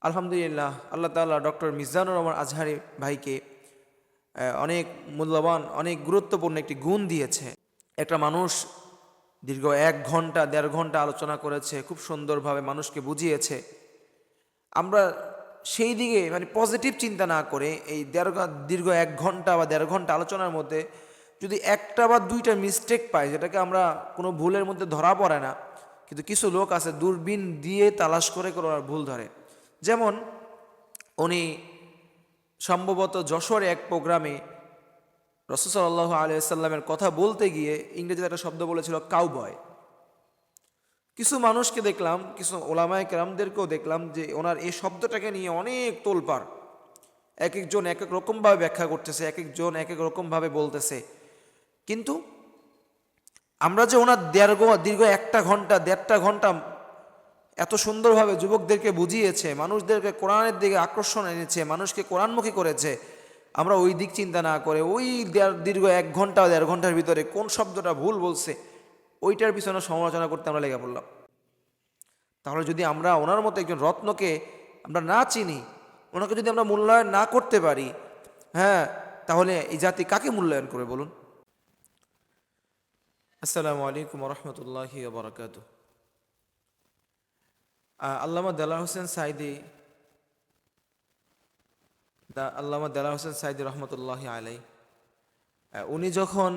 আলহামদুলিল্লাহ, আল্লাহ তাআলা ডক্টর মিজানুর রহমান আজহারি ভাইকে অনেক মূল্যবান, অনেক গুরুত্বপূর্ণ একটি গুণ দিয়েছে। একটা মানুষ দীর্ঘ 1 ঘন্টা 1.5 ঘন্টা আলোচনা করেছে, খুব সুন্দরভাবে মানুষকে বুঝিয়েছে। আমরা সেই দিকে পজিটিভ চিন্তা না করে এই দীর্ঘ 1 ঘন্টা বা 1.5 ঘন্টা আলোচনার মধ্যে যদি একটা বা দুইটা মিস্টেক পাই, যেটাকে আমরা কোনো ভুলের মধ্যে ধরা পড়ে না, কিন্তু কিছু লোক আছে দূরবীন দিয়ে তালাশ করে করে ওরা ভুল ধরে। যেমন উনি সম্ভবত যশোরে এক প্রোগ্রামে রাসূল সাল্লাল্লাহু আলাইহি সাল্লামের কথা বলতে গিয়ে ইংরেজিতে একটা শব্দ বলেছিল কাউবয়। কিছু মানুষকে দেখলাম, কিছু ওলামায়ে কেরামদেরকেও দেখলাম যে ওনার এই শব্দটাকে নিয়ে অনেক তোলপাড়। এক একজন এক এক রকমভাবে ব্যাখ্যা করতেছে, এক একজন এক এক রকমভাবে বলতেছে। কিন্তু আমরা যে ওনার দীর্ঘ 1 ঘন্টা 1.5 ঘন্টা এত সুন্দরভাবে যুবকদেরকে বুঝিয়েছে, মানুষদেরকে কোরআনের দিকে আকর্ষণ এনেছে, মানুষকে কোরআনমুখী করেছে, আমরা ওই দিক চিন্তা না করে ওই দীর্ঘ 1 ঘন্টা 1.5 ঘন্টার ভিতরে কোন শব্দটা ভুল বলছে ওইটার পিছনে সমালোচনা করতে আমরা লেগে পড়লাম। তাহলে যদি আমরা ওনার মতো একজন রত্নকে আমরা না চিনি, ওনাকে যদি আমরা মূল্যায়ন না করতে পারি, হ্যাঁ, তাহলে এই জাতি কাকে মূল্যায়ন করে বলুন? আসসালামু আলাইকুম রহমতুল্লাহি ওয়া বারাকাতুহু। আল্লামা দেলাওয়ার হোসেন সাইদি আল্লামা দেলাওয়ার হোসেন সাইদি রহমতুল্লাহি আলাই, উনি যখন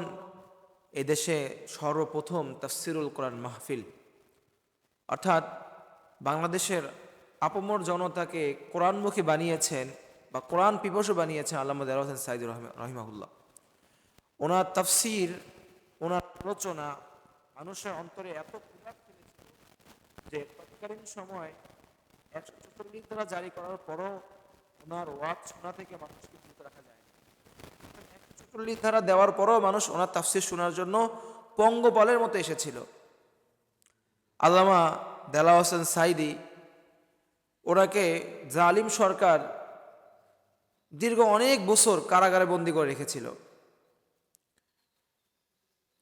এদেশে সর্বপ্রথম তাফসিরুল কোরআন মাহফিল, অর্থাৎ বাংলাদেশের আপামর জনতাকে কোরআনমুখী বানিয়েছেন বা কোরআন পিপাসু বানিয়েছেন আল্লামা দেলাওয়ার হোসেন সাইদি রহিমাহুল্লাহ। ওনার তাফসির, ওনার আলোচনা মানুষের অন্তরে এত প্রভাব ফেলেছিল যে তৎকালীন সময় 144 ধারা জারি করার পরও ওনার ওয়াজ শোনা থেকে মানুষকে বিরত রাখা যায়। 144 ধারা দেওয়ার পরও মানুষ ওনার তাফসির শোনার জন্য পঙ্গপালের মতো এসেছিল। আল্লামা দেলাওয়ার হোসেন সাইদি, ওনাকে জালিম সরকার দীর্ঘ অনেক বছর কারাগারে বন্দী করে রেখেছিল।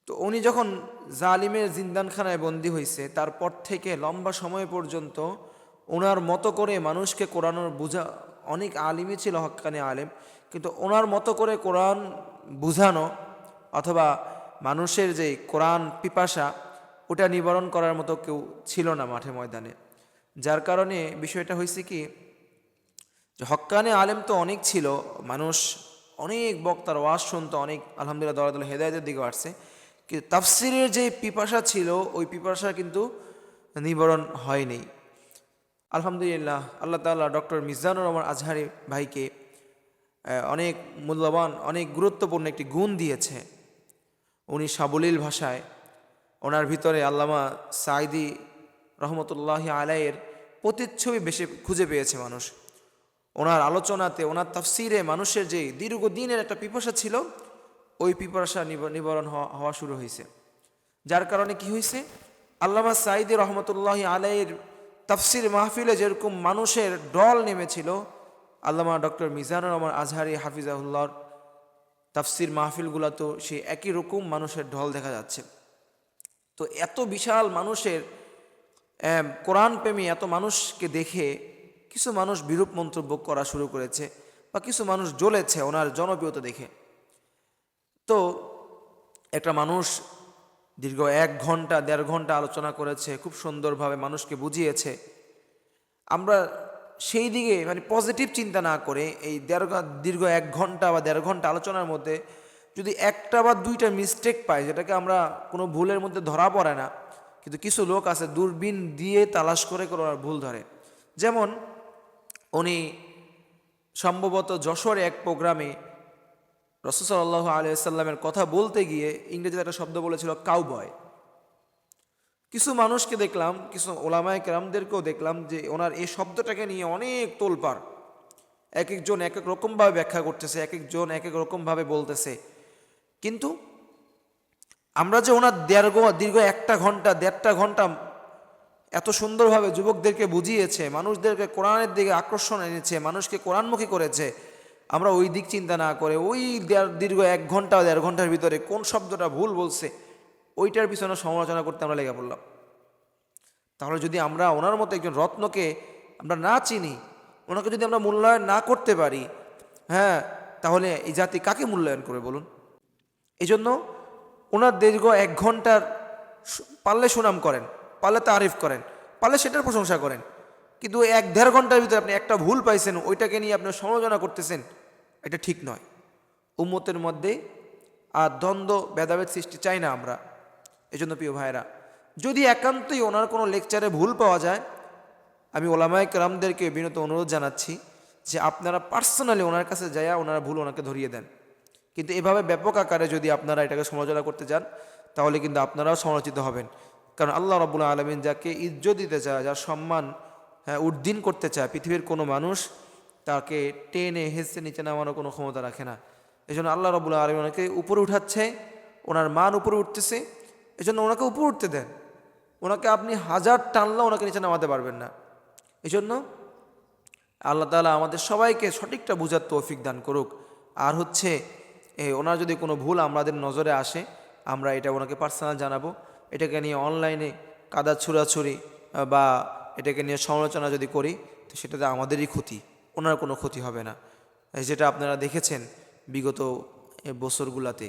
তো উনি যখন জালিমের জিন্দানখানায় বন্দী হয়েছে, তারপর থেকে লম্বা সময় পর্যন্ত ওনার মতো করে মানুষকে কোরআনের বুঝা, অনেক আলিমই ছিল হক্কানি আলেম, কিন্তু ওনার মতো করে কোরআন বুঝানো অথবা মানুষের যে কোরআন পিপাসা ওটা নিবারণ করার মতো কেউ ছিল না মাঠে ময়দানে। যার কারণে বিষয়টা হয়েছে কি, যে হক্কানি আলেম তো অনেক ছিল, মানুষ অনেক বক্তার ওয়াজ শুনতো, অনেক আলহামদুলিল্লাহ দলে দলে হেদায়েতের দিকে আসছে, কিন্তু তাফসিরের যে পিপাসা ছিল ওই পিপাসা কিন্তু নিবারণ হয়নি। আলহামদুলিল্লাহ, আল্লাহ তাআলা ডক্টর মিজানুর রহমান আজহারি ভাইকে অনেক মূল্যবান, অনেক গুরুত্বপূর্ণ একটি গুণ দিয়েছে। উনি সাবলীল ভাষায়, ওনার ভিতরে আল্লামা সাইদি রহমতুল্লাহি আলাইয়ের প্রতিচ্ছবি বেশি খুঁজে পেয়েছে মানুষ। ওনার আলোচনাতে, ওনার তাফসিরে মানুষের যে দীর্ঘদিনের একটা পিপাসা ছিল ওই পিপাসা নিবারণ হওয়া শুরু হয়েছে। যার কারণে কি হয়েছে, আল্লামা সাইদি রহমতুল্লাহি আলাইয়ের তাফসির মাহফিলে যেরকম মানুষের ঢল নেমেছিল, আল্লামা ডক্টর মিজানুর রহমান আজহারি হাফিজাহুল্লাহর তাফসির মাহফিলগুলোতেও সেই একই রকম মানুষের ঢল দেখা যাচ্ছে। তো এত বিশাল মানুষের কোরআন প্রেমী এত মানুষকে দেখে কিছু মানুষ বিরূপ মন্তব্য করা শুরু করেছে বা কিছু মানুষ জ্বলেছে ওনার জনপ্রিয়তা দেখে। তো একটা মানুষ দীর্ঘ 1 ঘন্টা 1.5 ঘন্টা আলোচনা করেছে, খুব সুন্দরভাবে মানুষকে বুঝিয়েছে। আমরা সেই দিকে পজিটিভ চিন্তা না করে এই দীর্ঘ 1 ঘন্টা বা 1.5 ঘন্টা আলোচনার মধ্যে যদি একটা বা দুইটা মিস্টেক পাই, যেটাকে আমরা কোনো ভুলের মধ্যে ধরা পড়ে না, কিন্তু কিছু লোক আছে দূরবীন দিয়ে তালাশ করে করে ওরা ভুল ধরে। যেমন উনি সম্ভবত যশোরে এক প্রোগ্রামে রাসূল সাল্লাল্লাহু আলাইহি সাল্লামের কথা বলতে গিয়ে ইংরেজিতে একটা শব্দ বলেছিল কাউবয়। কিছু মানুষকে দেখলাম, কিছু ওলামায়ে কেরামদেরকেও দেখলাম যে ওনার এই শব্দটাকে নিয়ে অনেক তোলপাড়। এক একজন এক এক রকমভাবে ব্যাখ্যা করতেছে, এক একজন এক এক রকমভাবে বলতেছে। কিন্তু আমরা যে ওনার দীর্ঘ 1 ঘন্টা 1.5 ঘন্টা এত সুন্দরভাবে যুবকদেরকে বুঝিয়েছে, মানুষদেরকে কোরআনের দিকে আকর্ষণ এনেছে, মানুষকে কোরআনমুখী করেছে, আমরা ওই দিক চিন্তা না করে ওই দীর্ঘ 1 ঘন্টা 1.5 ঘন্টার ভিতরে কোন শব্দটা ভুল বলছে ওইটার পিছনে সমালোচনা করতে আমরা লেগে পড়লাম। তাহলে যদি আমরা ওনার মতো একজন রত্নকে আমরা না চিনি, ওনাকে যদি আমরা মূল্যায়ন না করতে পারি, হ্যাঁ, তাহলে এই জাতি কাকে মূল্যায়ন করবে বলুন? এই জন্য ওনার দীর্ঘ 1 ঘন্টার পারলে সুনাম করেন, পারলে তারিফ করেন, পারলে সেটার প্রশংসা করেন, কিন্তু 1-1.5 ঘন্টার ভিতরে আপনি একটা ভুল পাইছেন, ওইটাকে নিয়ে আপনি সমালোচনা করতেছেন, এটা ঠিক নয়। উম্মতের মধ্যে আর দ্বন্দ্ব ভেদাভেদ সৃষ্টি চাই না আমরা। এই জন্য প্রিয় ভাইরা, যদি একান্তই ওনার কোনো লেকচারে ভুল পাওয়া যায়, আমি ওলামায়ে কেরামদেরকে বিনীত অনুরোধ জানাচ্ছি যে আপনারা পার্সোনালি ওনার কাছে যাইয়া ওনারা ভুল ওনাকে ধরিয়ে দেন। কিন্তু এভাবে ব্যাপক আকারে যদি আপনারা এটাকে সমালোচনা করতে যান, তাহলে কিন্তু আপনারাও সমালোচিত হবেন। কারণ আল্লাহ রাব্বুল আলামিন যাকে ইজ্জত দিতে চায়, যার সম্মান উদ্দিন করতে চায়, পৃথিবীর কোনো মানুষ তাকে টেনে হেসে নিচে নামানোর কোনো ক্ষমতা রাখে না। এই জন্য আল্লাহ রাব্বুল আলামিন ওনাকে উপরে উঠাচ্ছে, ওনার মান উপরে উঠতেছে, এই জন্য ওনাকে উপরে উঠতে দেন। ওনাকে আপনি 1000 টানলেও ওনাকে নিচে নামাতে পারবেন না। এই জন্য আল্লাহ তাআলা আমাদের সবাইকে সঠিকটা বুঝার তৌফিক দান করুক। আর হচ্ছে ওনার যদি কোনো ভুল আমাদের নজরে আসে, আমরা এটা ওনাকে পার্সোনাল জানাবো। এটাকে নিয়ে অনলাইনে কাদা ছুড়াছুড়ি বা এটাকে নিয়ে সমালোচনা যদি করি, তো সেটাতে আমাদেরই ক্ষতি, ওনার কোনো ক্ষতি হবে না। যেটা আপনারা দেখেছেন বিগত বছরগুলাতে,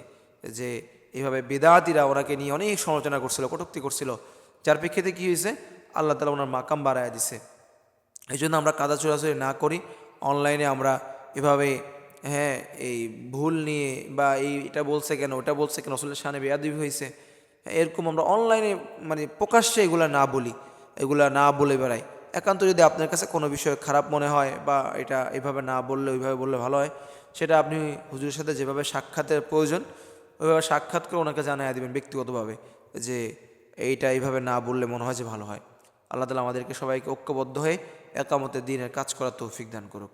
যে এইভাবে বেদাতিরা ওনাকে নিয়ে অনেক সমালোচনা করছিল, কটূক্তি করছিল, যার প্রেক্ষিতে কী হয়েছে, আল্লাহ তাআলা ওনার মাকাম বাড়ায় দিছে। এই জন্য আমরা কাদা ছোড়াছুড়ি না করি, অনলাইনে আমরা এভাবে এই ভুল নিয়ে বা এটা বলছে কেন, ওটা বলছে কেন, আসলে শানে বেয়াদবি হয়েছে, এরকম আমরা অনলাইনে মানে প্রকাশ্যে এগুলা না বলি, এগুলা না বলে বেড়াই। একান্ত যদি আপনার কাছে কোনো বিষয় খারাপ মনে হয় বা এটা এভাবে না বললে ওইভাবে বললে ভালো হয়, সেটা আপনি হুজুরের সাথে যেভাবে সাক্ষাতের প্রয়োজন ওইভাবে সাক্ষাৎ করে ওনাকে জানিয়ে দেবেন ব্যক্তিগতভাবে, যে এইটা এইভাবে না বললে মনে হয় যে ভালো হয়। আল্লাহ তাআলা আমাদেরকে সবাইকে ঐক্যবদ্ধ হয়ে একামতের দ্বীনের কাজ করার তৌফিক দান করুক।